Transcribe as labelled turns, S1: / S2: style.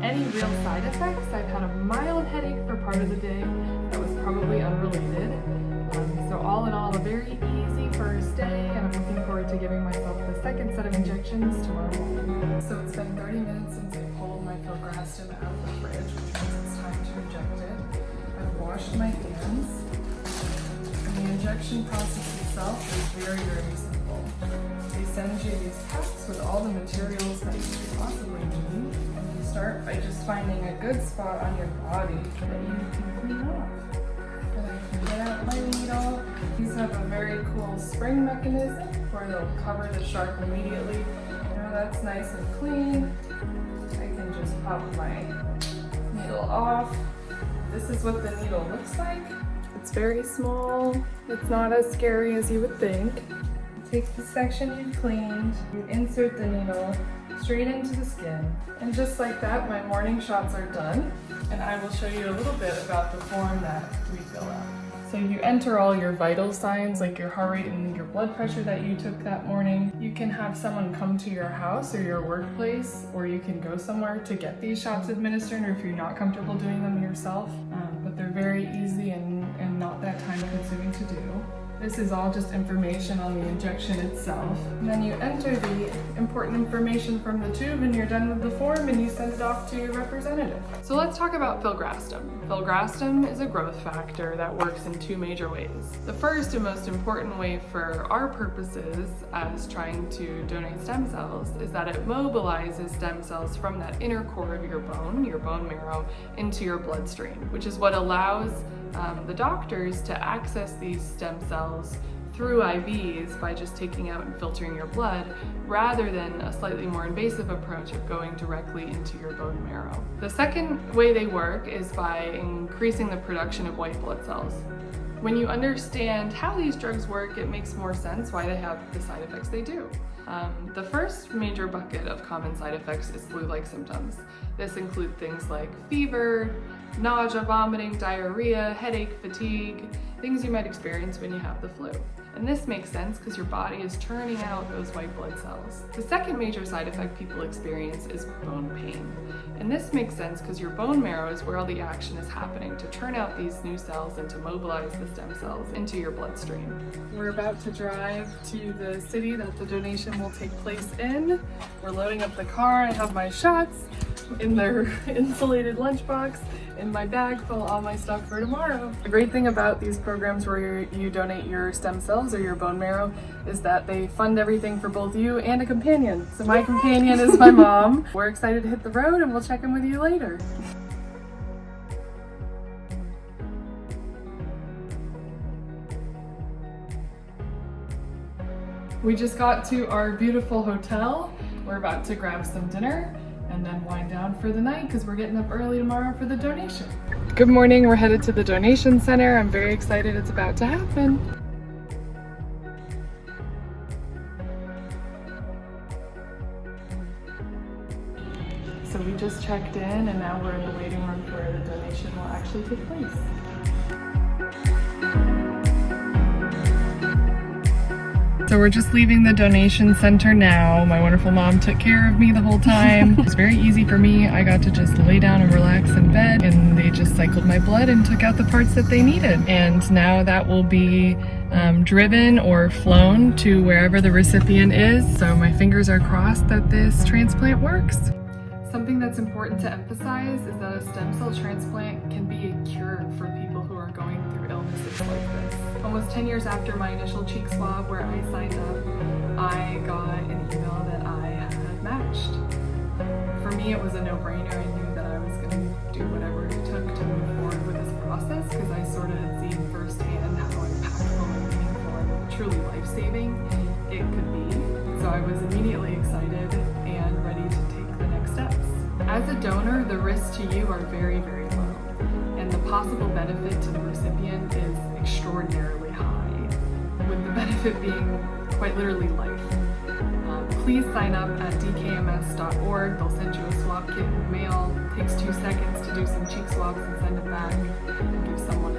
S1: any real side effects. I've had a mild headache for part of the day that was probably unrelated. So all in all, a very easy first day, and I'm looking forward to giving myself the second set of injections tomorrow morning. So it's been 30 minutes since I pulled my filgrastim out of the fridge, which means it's time to inject it. I've washed my hands, and the injection process itself is very, very simple. They send you these packs with all the materials that you could possibly need, and you start by just finding a good spot on your body that you can clean off. And I can get out my needle. These have a very cool spring mechanism where they'll cover the sharp immediately. Now that's nice and clean. I can just pop my needle off. This is what the needle looks like. It's very small. It's not as scary as you would think. Take the section you've cleaned, you insert the needle straight into the skin. And just like that, my morning shots are done. And I will show you a little bit about the form that we fill out. So you enter all your vital signs, like your heart rate and your blood pressure that you took that morning. You can have someone come to your house or your workplace, or you can go somewhere to get these shots administered, or if you're not comfortable doing them yourself. But they're very easy and not that time consuming to do. This is all just information on the injection itself. And then you enter the important information from the tube and you're done with the form and you send it off to your representative. So let's talk about filgrastim. Filgrastim is a growth factor that works in two major ways. The first and most important way for our purposes as trying to donate stem cells is that it mobilizes stem cells from that inner core of your bone marrow, into your bloodstream, which is what allows the doctors to access these stem cells through IVs by just taking out and filtering your blood, rather than a slightly more invasive approach of going directly into your bone marrow. The second way they work is by increasing the production of white blood cells. When you understand how these drugs work, it makes more sense why they have the side effects they do. The first major bucket of common side effects is flu-like symptoms. This includes things like fever, nausea, vomiting, diarrhea, headache, fatigue, things you might experience when you have the flu. And this makes sense because your body is churning out those white blood cells. The second major side effect people experience is bone pain. And this makes sense because your bone marrow is where all the action is happening to churn out these new cells and to mobilize the stem cells into your bloodstream. We're about to drive to the city that the donation will take place in. We're loading up the car. I have my shots in their insulated lunchbox, in my bag full of all my stuff for tomorrow. The great thing about these programs where you donate your stem cells or your bone marrow is that they fund everything for both you and a companion. So my companion is my mom. We're excited to hit the road and we'll check in with you later. We just got to our beautiful hotel. We're about to grab some dinner and then wind down for the night because we're getting up early tomorrow for the donation. Good morning, we're headed to the donation center. I'm very excited it's about to happen. So we just checked in and now we're in the waiting room where the donation will actually take place. So we're just leaving the donation center now. My wonderful mom took care of me the whole time. It was very easy for me. I got to just lay down and relax in bed, and they just cycled my blood and took out the parts that they needed. And now that will be driven or flown to wherever the recipient is. So my fingers are crossed that this transplant works. Something that's important to emphasize is that a stem cell transplant can be a cure for people who are going through illnesses like this. Almost 10 years after my initial cheek swab where I signed up, I got an email that I had matched. For me, it was a no-brainer. I knew that I was going to do whatever it took to move forward with this process because I sort of had seen firsthand how impactful and meaningful and truly life-saving it could be. So I was immediately excited and ready to take the next steps. As a donor, the risks to you are very, very low, and the possible benefit to the recipient is extraordinarily high, with the benefit being quite literally life. Please sign up at DKMS.org. They'll send you a swab kit in the mail. It takes 2 seconds to do some cheek swabs and send it back and give someone